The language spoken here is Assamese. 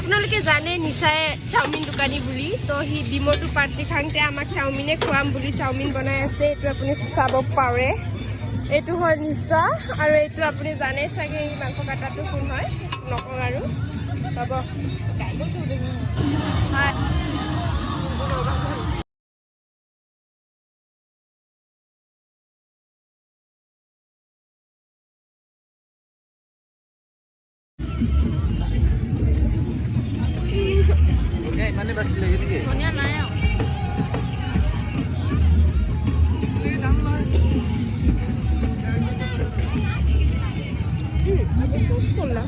আপোনালোকে জানে নিচাই চাওমিন দোকানী বুলি তো সি ডিমটো পাৰ্টি খাওঁতে আমাক চাওমিনে খুৱাম বুলি চাওমিন বনাই আছে এইটো আপুনি চাব পাৰে এইটো হয় নিচা আৰু এইটো আপুনি জানে চাগে এই মাংস কাটাটো কোন হয় নকওঁ আৰু হ'ব হয় ইমানে বাছি লাগে নেকি ধনিয়া নাই আৰু Aku susul lah.